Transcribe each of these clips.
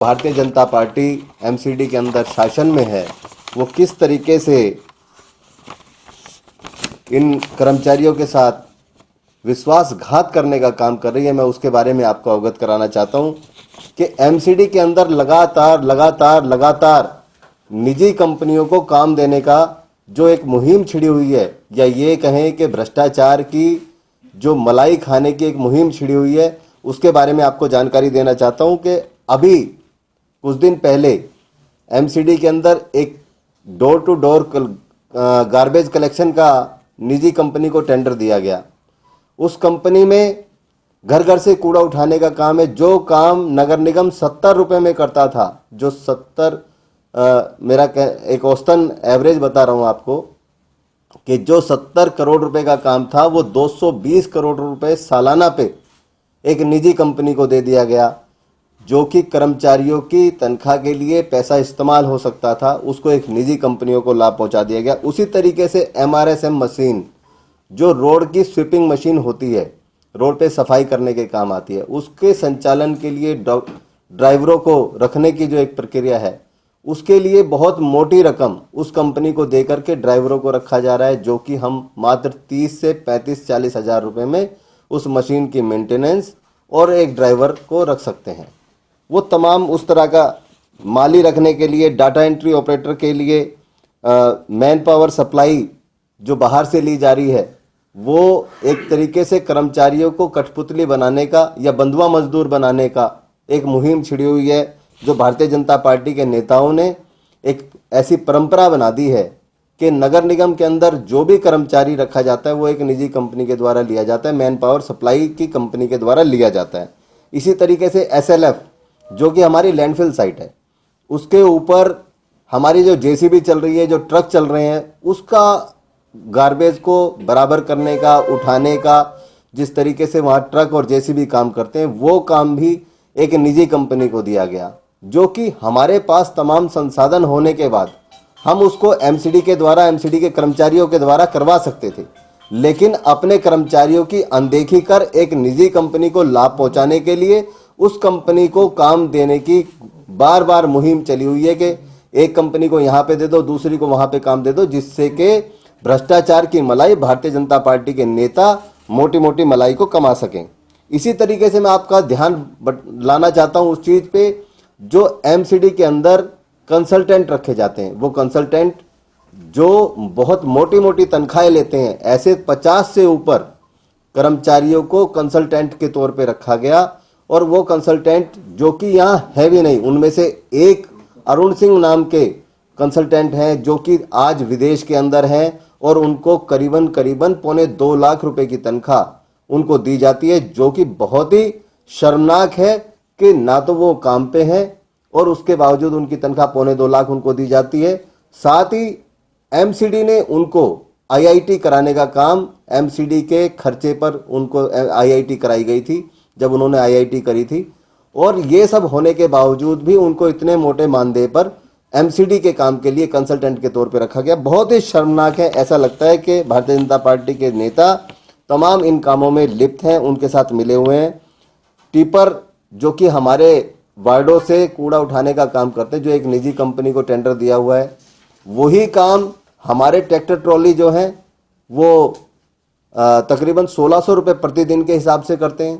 Bharatiya Janata party MCD के अंदर शासन में है वो किस तरीके से इन कर्मचारियों के साथ विश्वासघात करने का काम कर रही है, मैं उसके बारे में आपको अवगत कराना चाहता हूं कि एमसीडी के अंदर लगातार निजी कंपनियों को काम देने का जो एक मुहिम छिड़ी हुई है, या ये कहें कि भ्रष्टाचार की जो मलाई खाने की एक मुहिम छिड़ी हुई है, उसके बारे में आपको जानकारी देना चाहता हूं कि अभी कुछ दिन पहले एमसीडी के अंदर एक door to door garbage collection का निजी कंपनी को टेंडर दिया गया। उस कंपनी में घर घर से कूड़ा उठाने का काम है। जो काम नगर निगम 70 रुपये में करता था, जो 70 मेरा एक औसतन एवरेज बता रहा हूं आपको कि जो 70 करोड़ रुपए का काम था वो 220 करोड़ रुपए सालाना पे एक निजी कंपनी को दे दिया गया, जो कि कर्मचारियों की तनख्वाह के लिए पैसा इस्तेमाल हो सकता था, उसको एक निजी कंपनियों को लाभ पहुंचा दिया गया। उसी तरीके से एमआरएसएम मशीन, जो रोड की स्वीपिंग मशीन होती है, रोड पे सफाई करने के काम आती है, उसके संचालन के लिए ड्राइवरों को रखने की जो एक प्रक्रिया है, उसके लिए बहुत मोटी रकम उस कंपनी को दे करके ड्राइवरों को रखा जा रहा है, जो कि हम मात्र 30 से 35-40 हज़ार रुपये में उस मशीन की मेंटेनेंस और एक ड्राइवर को रख सकते हैं। वो तमाम उस तरह का माली रखने के लिए, डाटा एंट्री ऑपरेटर के लिए मैन पावर सप्लाई जो बाहर से ली जा रही है, वो एक तरीके से कर्मचारियों को कठपुतली बनाने का या बंधुआ मजदूर बनाने का एक मुहिम छिड़ी हुई है, जो भारतीय जनता पार्टी के नेताओं ने एक ऐसी परंपरा बना दी है कि नगर निगम के अंदर जो भी कर्मचारी रखा जाता है वो एक निजी कंपनी के द्वारा लिया जाता है, मैन पावर सप्लाई की कंपनी के द्वारा लिया जाता है। इसी तरीके से एसएलएफ, जो कि हमारी लैंडफिल साइट है, उसके ऊपर हमारी जो जेसीबी चल रही है, जो ट्रक चल रहे हैं, उसका गार्बेज को बराबर करने का, उठाने का, जिस तरीके से वहाँ ट्रक और जेसीबी काम करते हैं, वो काम भी एक निजी कंपनी को दिया गया, जो कि हमारे पास तमाम संसाधन होने के बाद हम उसको एमसीडी के द्वारा, एमसीडी के कर्मचारियों के द्वारा करवा सकते थे। लेकिन अपने कर्मचारियों की अनदेखी कर एक निजी कंपनी को लाभ पहुंचाने के लिए उस कंपनी को काम देने की बार बार मुहिम चली हुई है कि एक कंपनी को यहाँ पे दे दो, दूसरी को वहाँ पे काम दे दो, जिससे कि भ्रष्टाचार की मलाई भारतीय जनता पार्टी के नेता मोटी मोटी मलाई को कमा सकें। इसी तरीके से मैं आपका ध्यान लाना चाहता हूँ उस चीज़ पे, जो एमसीडी के अंदर कंसल्टेंट रखे जाते हैं, वो कंसल्टेंट जो बहुत मोटी मोटी तनख्वाहें लेते हैं, ऐसे 50 से ऊपर कर्मचारियों को कंसल्टेंट के तौर पे रखा गया। और वो कंसल्टेंट जो कि यहाँ है भी नहीं, उनमें से एक अरुण सिंह नाम के कंसल्टेंट हैं, जो कि आज विदेश के अंदर हैं, और उनको करीबन 2.25 लाख रुपए की तनख्वाह उनको दी जाती है, जो कि बहुत ही शर्मनाक है कि ना तो वो काम पे हैं और उसके बावजूद उनकी तनख्वाह 2.25 लाख उनको दी जाती है। साथ ही एमसीडी ने उनको आईआईटी कराने का काम, एमसीडी के खर्चे पर उनको आईआईटी कराई गई थी जब उन्होंने आईआईटी करी थी, और ये सब होने के बावजूद भी उनको इतने मोटे मानदेय पर एमसीडी के काम के लिए कंसल्टेंट के तौर पे रखा गया। बहुत ही शर्मनाक है। ऐसा लगता है कि भारतीय जनता पार्टी के नेता तमाम इन कामों में लिप्त हैं, उनके साथ मिले हुए हैं। टिपर जो कि हमारे वार्डों से कूड़ा उठाने का काम करते हैं, जो एक निजी कंपनी को टेंडर दिया हुआ है, वही काम हमारे ट्रैक्टर ट्रॉली जो हैं वो तकरीबन 1600 रुपये प्रतिदिन के हिसाब से करते हैं,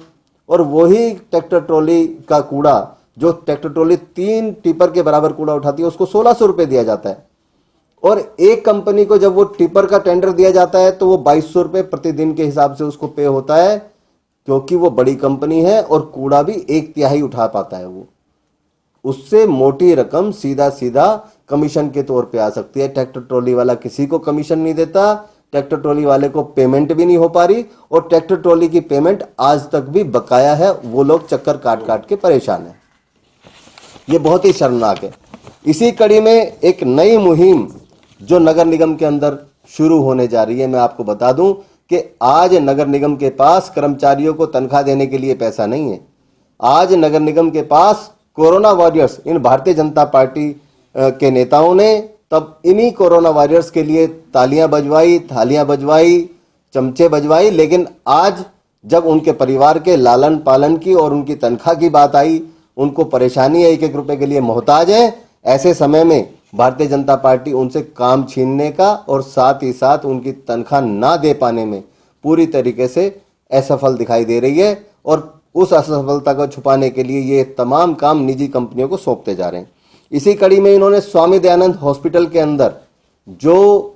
और वही ट्रैक्टर ट्रॉली का कूड़ा, जो ट्रैक्टर ट्रॉली 3 टिपर के बराबर कूड़ा उठाती है, उसको 1600 रुपये दिया जाता है। और एक कंपनी को जब वो टिपर का टेंडर दिया जाता है तो वो 2200 रुपये प्रतिदिन के हिसाब से उसको पे होता है, क्योंकि वो बड़ी कंपनी है और कूड़ा भी 1/3 उठा पाता है। वो उससे मोटी रकम सीधा सीधा कमीशन के तौर पे आ सकती है। ट्रैक्टर ट्रॉली वाला किसी को कमीशन नहीं देता, ट्रैक्टर ट्रॉली वाले को पेमेंट भी नहीं हो पा रही, और ट्रैक्टर ट्रॉली की पेमेंट आज तक भी बकाया है। वो लोग चक्कर काट काट के परेशान हैं। ये बहुत ही शर्मनाक है। इसी कड़ी में एक नई मुहिम जो नगर निगम के अंदर शुरू होने जा रही है, मैं आपको बता दूं कि आज नगर निगम के पास कर्मचारियों को तनख्वाह देने के लिए पैसा नहीं है। आज नगर निगम के पास कोरोना वॉरियर्स, इन भारतीय जनता पार्टी के नेताओं ने तब इन्हीं कोरोना वॉरियर्स के लिए तालियां बजवाई, थालियां बजवाई, चमचे बजवाई, लेकिन आज जब उनके परिवार के लालन पालन की और उनकी तनख्वाह की बात आई, उनको परेशानी है, 1-1 रुपए के लिए मोहताज है। ऐसे समय में भारतीय जनता पार्टी उनसे काम छीनने का और साथ ही साथ उनकी तनख्वाह ना दे पाने में पूरी तरीके से असफल दिखाई दे रही है और उस असफलता को छुपाने के लिए ये तमाम काम निजी कंपनियों को सौंपते जा रहे हैं। इसी कड़ी में इन्होंने स्वामी दयानंद हॉस्पिटल के अंदर जो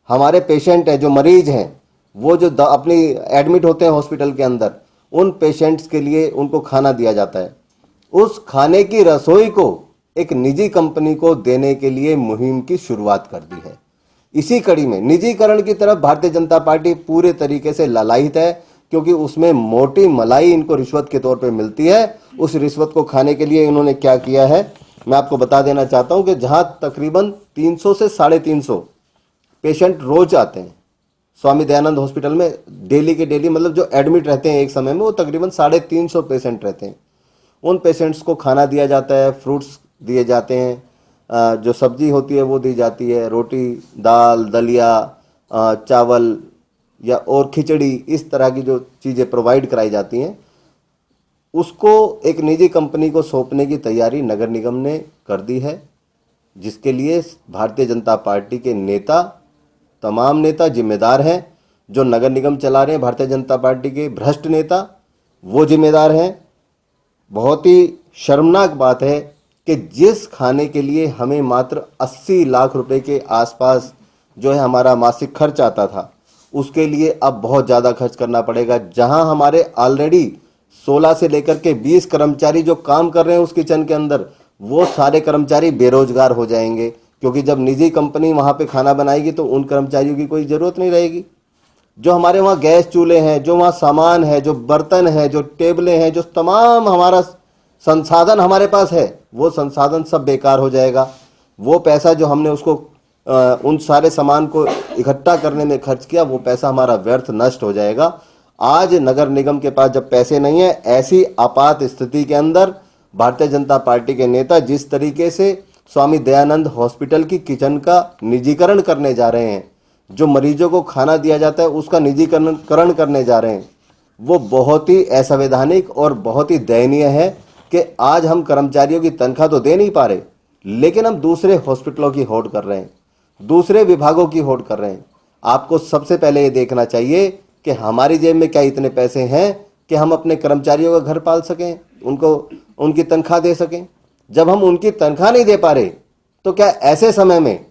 हमारे पेशेंट हैं, जो मरीज हैं, वो जो अपनी एडमिट होते हैं हॉस्पिटल के अंदर, उन पेशेंट्स के लिए उनको खाना दिया जाता है। उस खाने की रसोई को एक निजी कंपनी को देने के लिए मुहिम की शुरुआत कर दी है। इसी कड़ी में निजीकरण की तरफ भारतीय जनता पार्टी पूरे तरीके से लालायित है, क्योंकि उसमें मोटी मलाई इनको रिश्वत के तौर पे मिलती है। उस रिश्वत को खाने के लिए इन्होंने क्या किया है, मैं आपको बता देना चाहता हूं कि जहां तकरीबन 300 से 350 पेशेंट रोज आते हैं स्वामी दयानंद हॉस्पिटल में, डेली के डेली, मतलब जो एडमिट रहते हैं एक समय में, वो तकरीबन 350 पेशेंट रहते हैं। उन पेशेंट्स को खाना दिया जाता है, फ्रूट्स दिए जाते हैं, जो सब्जी होती है वो दी जाती है, रोटी, दाल, दलिया, चावल या और खिचड़ी, इस तरह की जो चीज़ें प्रोवाइड कराई जाती हैं, उसको एक निजी कंपनी को सौंपने की तैयारी नगर निगम ने कर दी है, जिसके लिए भारतीय जनता पार्टी के नेता, तमाम नेता जिम्मेदार हैं। जो नगर निगम चला रहे हैं भारतीय जनता पार्टी के भ्रष्ट नेता, वो जिम्मेदार हैं। बहुत ही शर्मनाक बात है कि जिस खाने के लिए हमें मात्र 80 लाख रुपए के आसपास जो है हमारा मासिक खर्च आता था, उसके लिए अब बहुत ज़्यादा खर्च करना पड़ेगा। जहां हमारे ऑलरेडी 16 से लेकर के 20 कर्मचारी जो काम कर रहे हैं उस किचन के अंदर, वो सारे कर्मचारी बेरोजगार हो जाएंगे, क्योंकि जब निजी कंपनी वहां पे खाना बनाएगी तो उन कर्मचारियों की कोई ज़रूरत नहीं रहेगी। जो हमारे वहाँ गैस चूल्हे हैं, जो वहाँ सामान है, जो बर्तन है, जो टेबलें हैं, जो तमाम हमारा संसाधन हमारे पास है, वो संसाधन सब बेकार हो जाएगा। वो पैसा जो हमने उसको उन सारे सामान को इकट्ठा करने में खर्च किया, वो पैसा हमारा व्यर्थ नष्ट हो जाएगा। आज नगर निगम के पास जब पैसे नहीं है, ऐसी आपात स्थिति के अंदर भारतीय जनता पार्टी के नेता जिस तरीके से स्वामी दयानंद हॉस्पिटल की किचन का निजीकरण करने जा रहे हैं, जो मरीजों को खाना दिया जाता है उसका निजीकरण करने जा रहे हैं, वो बहुत ही असंवैधानिक और बहुत ही दयनीय है कि आज हम कर्मचारियों की तनख्वाह तो दे नहीं पा रहे, लेकिन हम दूसरे हॉस्पिटलों की होड़ कर रहे हैं, दूसरे विभागों की होड़ कर रहे हैं। आपको सबसे पहले ये देखना चाहिए कि हमारी जेब में क्या इतने पैसे हैं कि हम अपने कर्मचारियों का घर पाल सकें, उनको उनकी तनख्वाह दे सकें। जब हम उनकी तनख्वाह नहीं दे पा रहे, तो क्या ऐसे समय में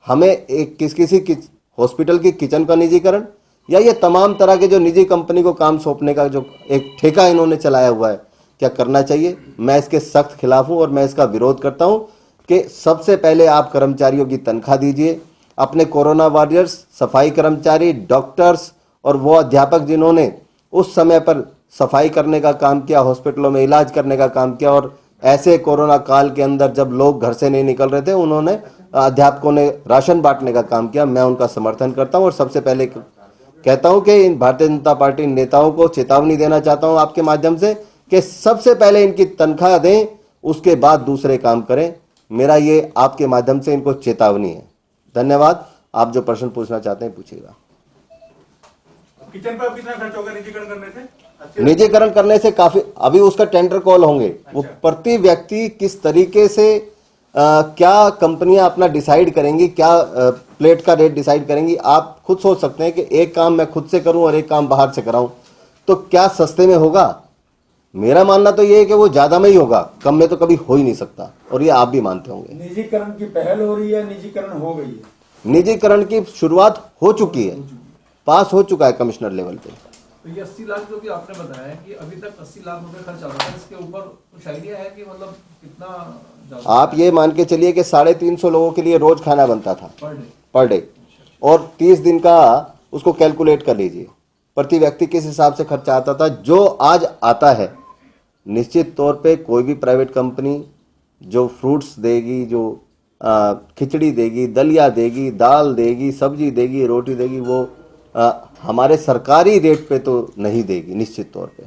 हमें एक किसी हॉस्पिटल की किचन का निजीकरण या ये तमाम तरह के जो निजी कंपनी को काम सौंपने का जो एक ठेका इन्होंने चलाया हुआ है, क्या करना चाहिए? मैं इसके सख्त खिलाफ हूं और मैं इसका विरोध करता हूं कि सबसे पहले आप कर्मचारियों की तनख्वाह दीजिए। अपने कोरोना वॉरियर्स, सफाई कर्मचारी, डॉक्टर्स और वो अध्यापक जिन्होंने उस समय पर सफाई करने का काम किया, हॉस्पिटलों में इलाज करने का काम किया, और ऐसे कोरोना काल के अंदर जब लोग घर से नहीं निकल रहे थे, उन्होंने अध्यापकों ने राशन बांटने का काम किया, मैं उनका समर्थन करता हूं। और सबसे पहले कहता हूं कि इन भारतीय जनता पार्टी नेताओं को चेतावनी देना चाहता हूं आपके माध्यम से कि सबसे पहले इनकी तनख्वाह दें, उसके बाद दूसरे काम करें। मेरा ये आपके माध्यम से इनको चेतावनी है। धन्यवाद। आप जो प्रश्न पूछना चाहते हैं पूछिएगा। किचन पर कितना खर्च होगा निजीकरण करने से? निजीकरण करने से काफी, अभी उसका टेंडर कॉल होंगे। अच्छा। वो प्रति व्यक्ति किस तरीके से क्या कंपनियां अपना डिसाइड करेंगी, क्या प्लेट का रेट डिसाइड करेंगी, आप खुद सोच सकते हैं कि एक काम मैं खुद से करूं और एक काम बाहर से कराऊं तो क्या सस्ते में होगा? मेरा मानना तो ये है कि वो ज्यादा में ही होगा, कम में तो कभी हो ही नहीं सकता, और ये आप भी मानते होंगे। निजीकरण की पहल हो रही है, निजीकरण हो गई है? निजीकरण की शुरुआत हो चुकी है, पास हो चुका है कमिश्नर लेवल पे। तो ये 80 लाख जो भी आपने बताया है कि अभी तक 80 लाख रुपए खर्च आ रहा है, इसके ऊपर कुछ आइडिया है कि मतलब कितना? आप ये मान के चलिए कि 350 लोगों के लिए रोज खाना बनता था पर डे, और 30 दिन का उसको कैलकुलेट कर लीजिए प्रति व्यक्ति किस हिसाब से खर्चा आता था। जो आज आता है, निश्चित तौर पे कोई भी प्राइवेट कंपनी जो फ्रूट्स देगी, जो खिचड़ी देगी, दलिया देगी, दाल देगी, सब्जी देगी, रोटी देगी, वो हमारे सरकारी रेट पे तो नहीं देगी निश्चित तौर पे।